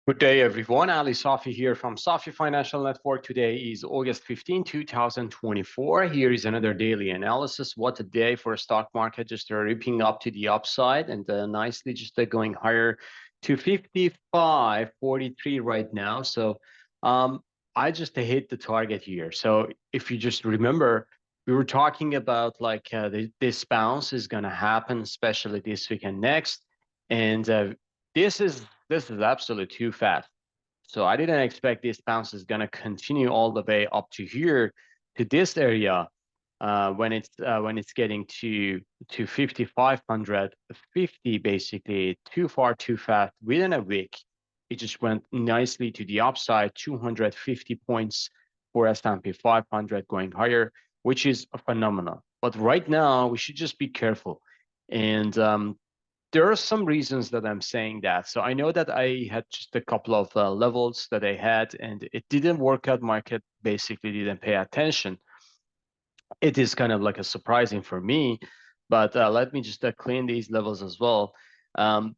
Good day, everyone. Ali Safi here from Safi Financial Network. Today is August 15, 2024. Here is another daily analysis. What a day for a stock market, just ripping up to the upside and nicely just going higher to 55.43 right now. So I just hit the target here. So if you just remember, we were talking about like this bounce is going to happen, especially this week and next. And this is absolutely too fast. So I didn't expect this bounce is going to continue all the way up to here to this area when it's getting to 5550, basically too far too fast within a week. It just went nicely to the upside, 250 points for S&P 500 going higher, which is phenomenal. But right now we should just be careful. And there are some reasons that I'm saying that. So I know that I had just a couple of levels that I had, and it didn't work out. Market basically didn't pay attention. It is kind of like a surprising for me, but let me just clean these levels as well. Um,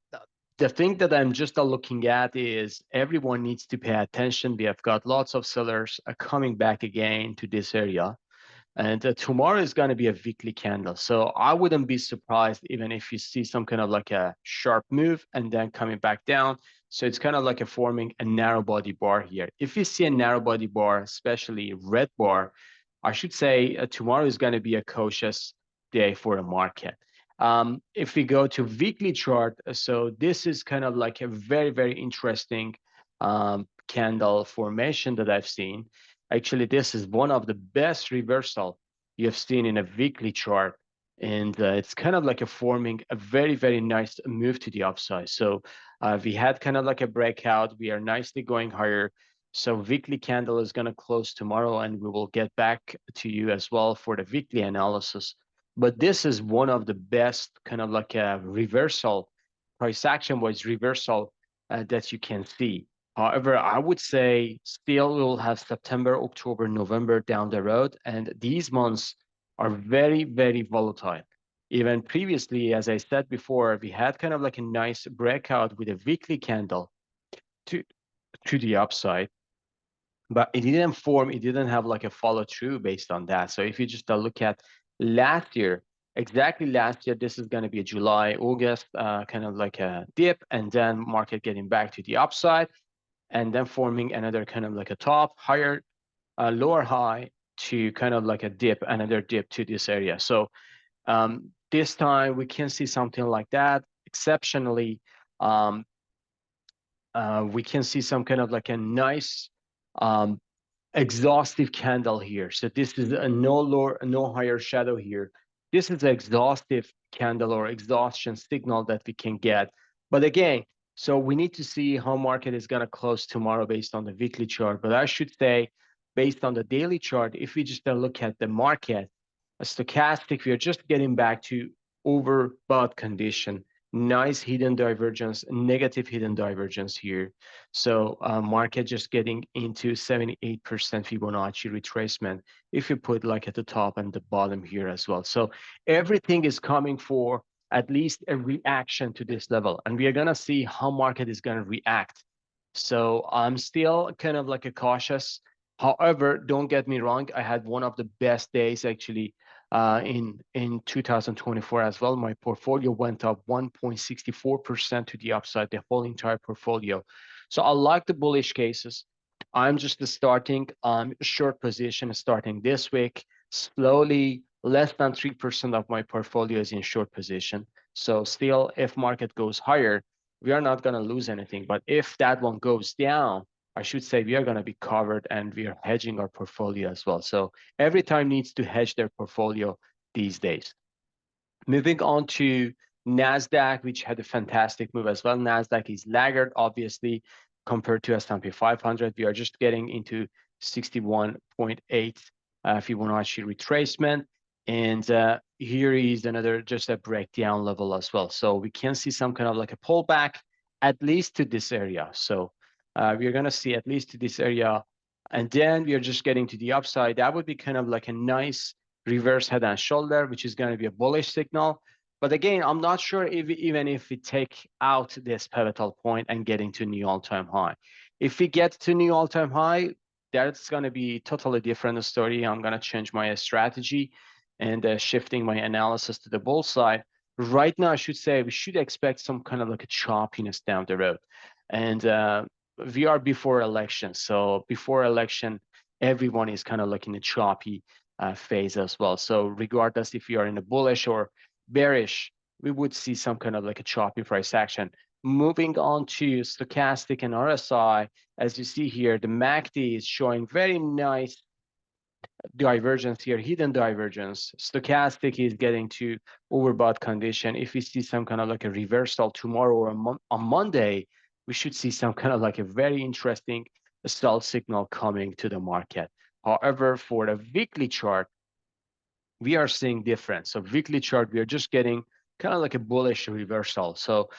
the thing that I'm just looking at is everyone needs to pay attention. We have got lots of sellers coming back again to this area. And tomorrow is going to be a weekly candle. So I wouldn't be surprised even if you see some kind of like a sharp move and then coming back down. So it's kind of like a forming a narrow body bar here. If you see a narrow body bar, especially red bar, I should say tomorrow is going to be a cautious day for the market. If we go to weekly chart, so this is kind of like a very, very interesting candle formation that I've seen. Actually, this is one of the best reversal you have seen in a weekly chart. And it's kind of like a forming a very, very nice move to the upside. So we had kind of like a breakout. We are nicely going higher. So weekly candle is going to close tomorrow, and we will get back to you as well for the weekly analysis. But this is one of the best kind of like a reversal, price action wise reversal that you can see. However, I would say still we'll have September, October, November down the road, and these months are very, very volatile. Even previously, as I said before, we had kind of like a nice breakout with a weekly candle to the upside, but it didn't form, it didn't have like a follow through based on that. So if you just look at last year, exactly last year, this is going to be a July, August, kind of like a dip, and then market getting back to the upside and then forming another kind of like a top, higher, lower high to kind of like a dip, another dip to this area. So this time we can see something like that. Exceptionally, um, we can see some kind of like a nice um, exhaustive candle here. So this is a no lower, no higher shadow here. This is an exhaustive candle or exhaustion signal that we can get. But again, so we need to see how market is going to close tomorrow based on the weekly chart. But I should say, based on the daily chart, if we just look at the market, a stochastic, we are just getting back to overbought condition. Nice hidden divergence, negative hidden divergence here. So market just getting into 78% Fibonacci retracement if you put like at the top and the bottom here as well. So everything is coming for at least a reaction to this level. And we are going to see how market is going to react. So I'm still kind of like a cautious. However, don't get me wrong, I had one of the best days actually in 2024 as well. My portfolio went up 1.64% to the upside, the whole entire portfolio. So I like the bullish cases. I'm just starting short position starting this week. Slowly, less than 3% of my portfolio is in short position. So still, if market goes higher, we are not going to lose anything. But if that one goes down, I should say we are going to be covered and we are hedging our portfolio as well. So every time needs to hedge their portfolio these days. Moving on to Nasdaq, which had a fantastic move as well. Nasdaq is laggard, obviously, compared to S&P 500. We are just getting into 61.8 Fibonacci retracement. And here is another just a breakdown level as well. So we can see some kind of like a pullback, at least to this area. So we're going to see at least to this area. And then we are just getting to the upside. That would be kind of like a nice reverse head and shoulder, which is going to be a bullish signal. But again, I'm not sure if even if we take out this pivotal point and getting to new all-time high. If we get to new all-time high, that's going to be totally different story. I'm going to change my strategy and shifting my analysis to the bull side. Right now, I should say we should expect some kind of like a choppiness down the road. And we are before election. So before election, everyone is kind of like in a choppy phase as well. So regardless if you are in a bullish or bearish, we would see some kind of like a choppy price action. Moving on to stochastic and RSI, as you see here, the MACD is showing very nice divergence here, hidden divergence. Stochastic is getting to overbought condition. If we see some kind of like a reversal tomorrow or on Monday, we should see some kind of like a very interesting sell signal coming to the market. However, for the weekly chart, we are seeing difference. So weekly chart, we are just getting kind of like a bullish reversal. So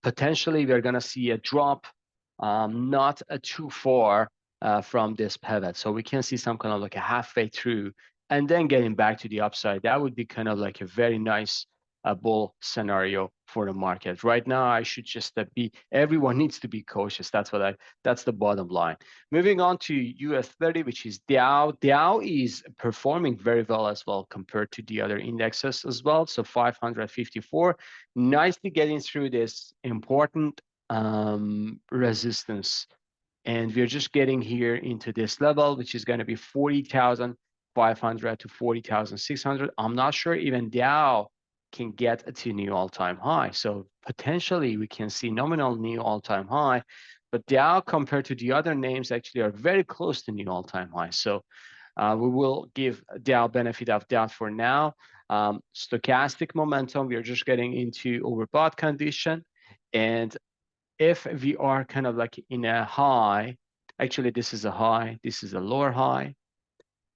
potentially we're going to see a drop, not too far from this pivot. So we can see some kind of like a halfway through and then getting back to the upside. That would be kind of like a very nice bull scenario for the market. Right now, I should just everyone needs to be cautious. That's the bottom line. Moving on to US 30, which is Dow. Dow is performing very well as well compared to the other indexes as well. So 554, nicely getting through this important resistance. And we're just getting here into this level, which is going to be 40,500 to 40,600. I'm not sure even Dow can get to new all-time high. So potentially we can see nominal new all-time high, but Dow compared to the other names actually are very close to new all-time high. So we will give Dow benefit of doubt for now. Stochastic momentum, we are just getting into overbought condition. And if we are kind of like in a high, actually this is a high, this is a lower high,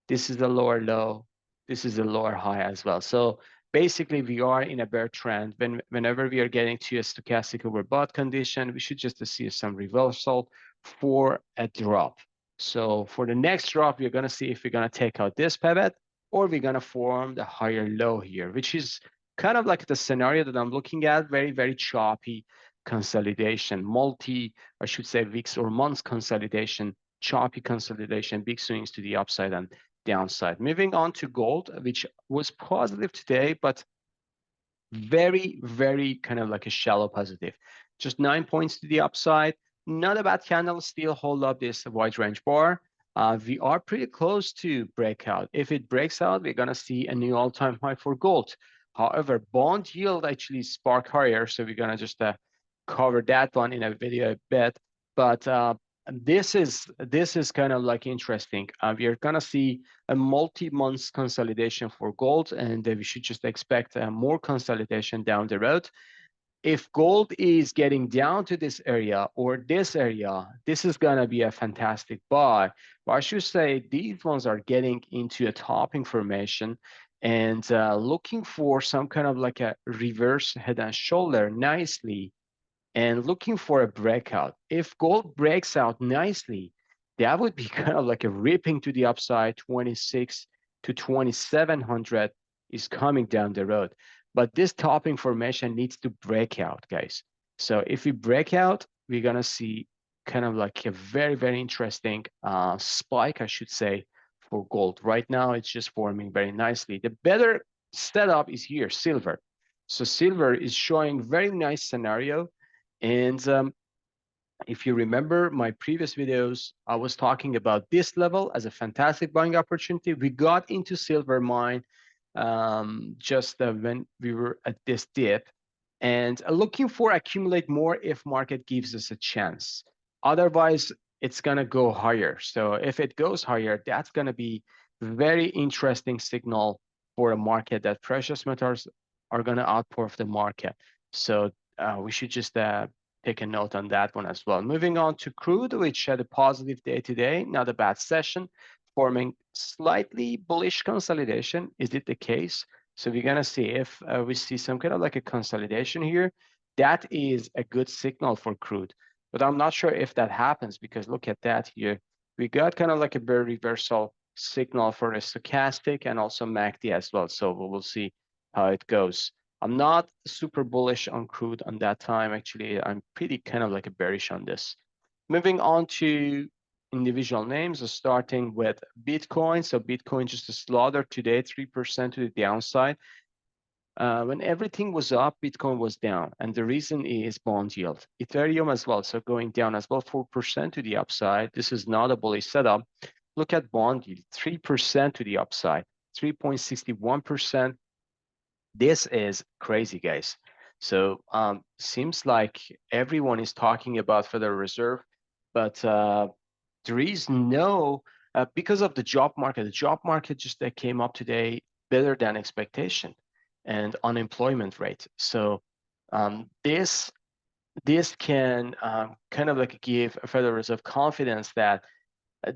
this is a lower low, this is a lower high as well. So basically we are in a bear trend. Whenever we are getting to a stochastic overbought condition, we should just see some reversal for a drop. So for the next drop, we're going to see if we're going to take out this pivot or we're going to form the higher low here, which is kind of like the scenario that I'm looking at, very, very choppy consolidation, I should say weeks or months consolidation, choppy consolidation, big swings to the upside and downside. Moving on to gold, which was positive today, but very, very kind of like a shallow positive. Just 9 points to the upside. Not a bad candle, still hold up this wide range bar. We are pretty close to breakout. If it breaks out, we're going to see a new all-time high for gold. However, bond yield actually spark higher, so we're going to just cover that one in a video a bit. But this is kind of like interesting. We are going to see a multi-month consolidation for gold, and we should just expect more consolidation down the road. If gold is getting down to this area or this area, this is going to be a fantastic buy. But I should say these ones are getting into a topping formation and looking for some kind of like a reverse head and shoulder nicely and looking for a breakout. If gold breaks out nicely, that would be kind of like a ripping to the upside. 26 to 2700 is coming down the road. But this topping formation needs to break out, guys. So if we break out, we're going to see kind of like a very, very interesting spike, I should say, for gold. Right now, it's just forming very nicely. The better setup is here, silver. So silver is showing very nice scenario. And if you remember my previous videos, I was talking about this level as a fantastic buying opportunity. We got into silver mine just when we were at this dip and looking for accumulate more if market gives us a chance. Otherwise, it's going to go higher. So if it goes higher, that's going to be very interesting signal for a market that precious metals are going to outperform the market. So we should just take a note on that one as well. Moving on to crude, which had a positive day today, not a bad session, forming slightly bullish consolidation. Is it the case? So we're gonna see if we see some kind of like a consolidation here. That is a good signal for crude, but I'm not sure if that happens because look at that here. We got kind of like a bear reversal signal for a stochastic and also MACD as well. So we will see how it goes. I'm not super bullish on crude on that time. Actually, I'm pretty kind of like a bearish on this. Moving on to individual names, starting with Bitcoin. So Bitcoin just slaughtered today, 3% to the downside. When everything was up, Bitcoin was down. And the reason is bond yield. Ethereum as well. So going down as well, 4% to the upside. This is not a bullish setup. Look at bond yield, 3% to the upside, 3.61%. This is crazy, guys. So seems like everyone is talking about Federal Reserve, but there is no, because of the job market just that came up today better than expectation, and unemployment rate. So this can kind of like give Federal Reserve confidence that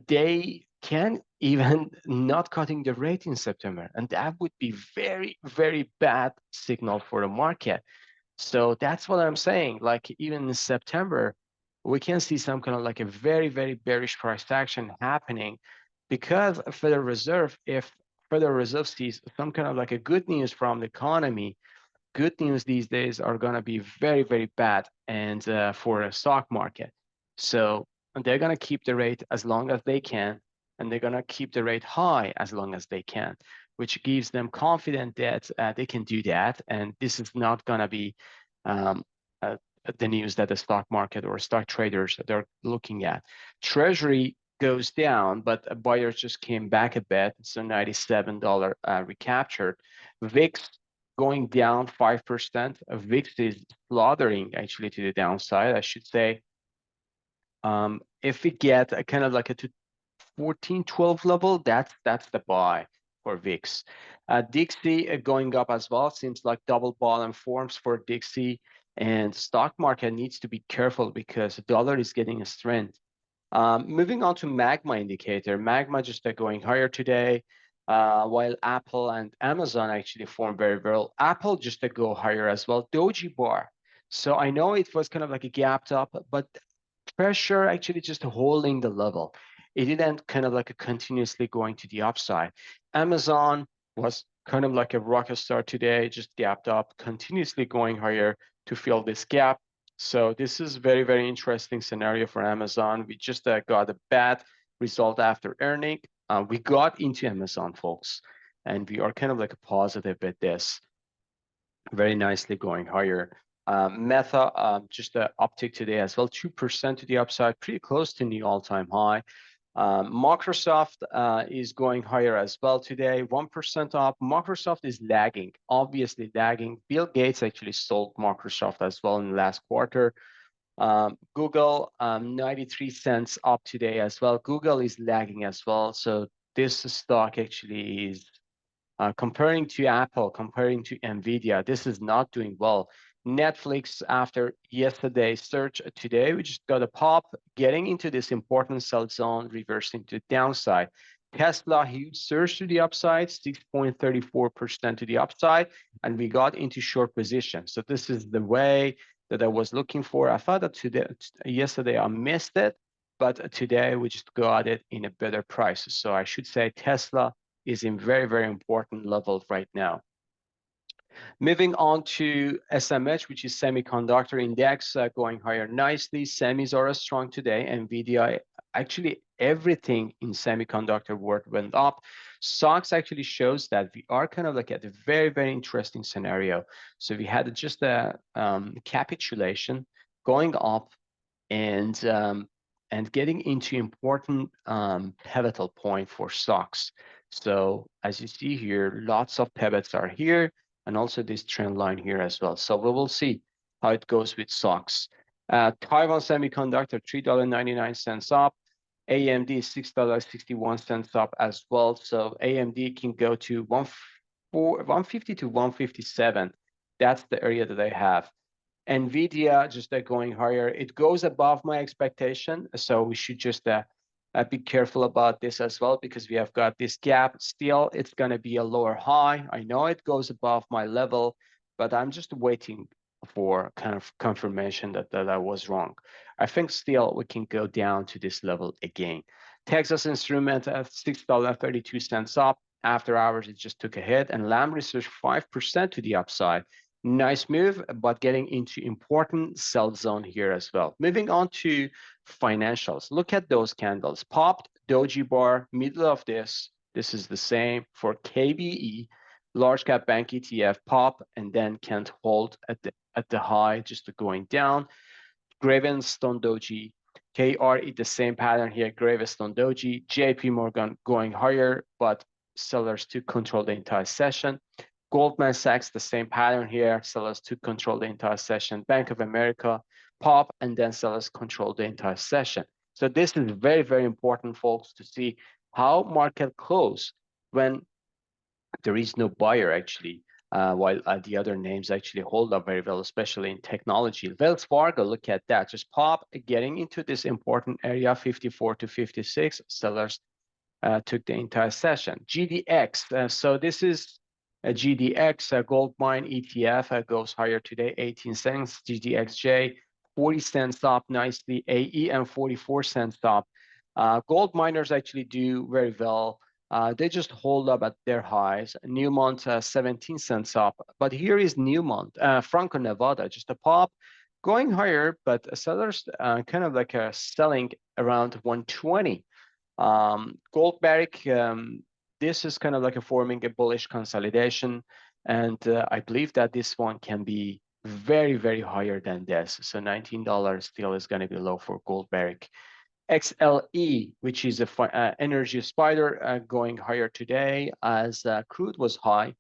they can even not cutting the rate in September, and that would be very, very bad signal for the market. So that's what I'm saying. Like even in September, we can see some kind of like a very, very bearish price action happening because Federal Reserve, if Federal Reserve sees some kind of like a good news from the economy, good news these days are going to be very, very bad and for a stock market. So they're going to keep the rate as long as they can, and they're going to keep the rate high as long as they can, which gives them confidence that they can do that. And this is not going to be um, uh, the news that the stock market or stock traders they're looking at. Treasury goes down, but buyers just came back a bit. So $97 recaptured. VIX going down 5%. VIX is slaughtering actually to the downside, I should say. If we get a kind of like a 14, 12 level, that's the buy for VIX. Dixie going up as well. Seems like double bottom forms for Dixie, and stock market needs to be careful because the dollar is getting a strength. Moving on to Magma indicator, Magma just going higher today, while Apple and Amazon actually formed very well. Apple just go higher as well. Doji bar. So I know it was kind of like a gapped up, but pressure actually just holding the level. It didn't kind of like a continuously going to the upside. Amazon was kind of like a rocket star today, just gapped up, continuously going higher to fill this gap. So this is very, very interesting scenario for Amazon. We just got a bad result after earning. We got into Amazon, folks, and we are kind of like a positive with this. Very nicely going higher. Meta, just an uptick today as well, 2% to the upside, pretty close to new all-time high. Microsoft is going higher as well today, 1% up. Microsoft is lagging, obviously lagging. Bill Gates actually sold Microsoft as well in the last quarter. Google, 93 cents up today as well. Google is lagging as well. So this stock actually is comparing to Apple, comparing to Nvidia, this is not doing well. Netflix, after yesterday's surge today, we just got a pop, getting into this important sell zone, reversing to downside. Tesla, huge surge to the upside, 6.34% to the upside, and we got into short position. So this is the way that I was looking for. I thought that yesterday I missed it, but today we just got it in a better price. So I should say Tesla is in very, very important level right now. Moving on to SMH, which is semiconductor index, going higher nicely. Semis are strong today. NVIDIA, actually everything in semiconductor world went up. Stocks actually shows that we are kind of like at a very, very interesting scenario. So we had just a capitulation going up and getting into important pivotal point for stocks. So as you see here, lots of pivots are here, and also this trend line here as well. So we will see how it goes with stocks. Taiwan Semiconductor, $3.99 up. AMD, $6.61 up as well. So AMD can go to 150 to 157. That's the area that I have. NVIDIA just going higher. It goes above my expectation, so we should just be careful about this as well, because we have got this gap. Still, it's going to be a lower high. I know it goes above my level, but I'm just waiting for kind of confirmation that I was wrong. I think still we can go down to this level again. Texas Instrument at $6.32 up. After hours, it just took a hit, and Lam Research 5% to the upside. Nice move, but getting into important sell zone here as well. Moving on to financials. Look at those candles. Popped, doji bar, middle of this. This is the same for KBE, large cap bank ETF, pop, and then can't hold at the high, just going down. Gravenstone Doji, KRE, the same pattern here, Gravestone Doji, JP Morgan going higher, but sellers to control the entire session. Goldman Sachs, the same pattern here, sellers to control the entire session. Bank of America, pop, and then sellers control the entire session. So this is very, very important, folks, to see how market close when there is no buyer actually, while the other names actually hold up very well, especially in technology. Wells Fargo, look at that, just pop, getting into this important area, 54 to 56, sellers took the entire session. GDX, so this is a GDX, a gold mine ETF, goes higher today, 18 cents, GDXJ, 40 cents up nicely, AEM 44 cents up. Gold miners actually do very well. They just hold up at their highs. Newmont, 17 cents up. But here is Newmont, Franco-Nevada, just a pop, going higher, but sellers kind of like selling around 120. Gold Barrick, this is kind of like forming a bullish consolidation. And I believe that this one can be very, very higher than this. So $19 still is going to be low for Gold Barrick. XLE, which is a energy spider, going higher today as crude was high.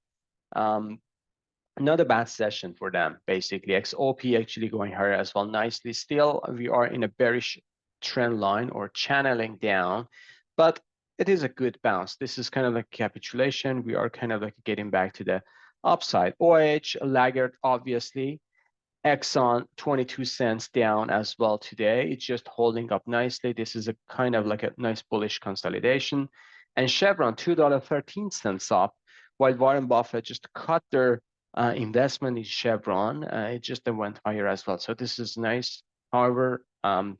Not a bad session for them, basically. XOP actually going higher as well nicely. Still, we are in a bearish trend line or channeling down, but it is a good bounce. This is kind of like capitulation. We are kind of like getting back to the upside. OH laggard, obviously. Exxon, 22 cents down as well today. It's just holding up nicely. This is a kind of like a nice bullish consolidation. And Chevron, $2.13 up, while Warren Buffett just cut their investment in Chevron. It just went higher as well. So this is nice. However,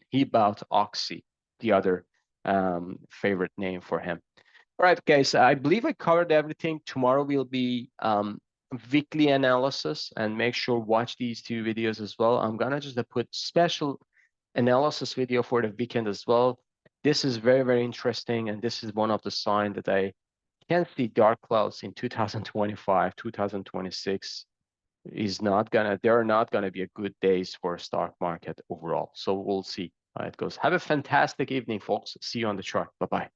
he bought Oxy, the other favorite name for him. All right, guys, I believe I covered everything. Tomorrow will be weekly analysis, and make sure watch these two videos as well. I'm gonna just put special analysis video for the weekend as well. This is very, very interesting, and this is one of the signs that I can see dark clouds in 2025, 2026 is not gonna, there are not gonna be a good days for stock market overall. So we'll see how it goes. Have a fantastic evening, folks. See you on the chart. Bye-bye.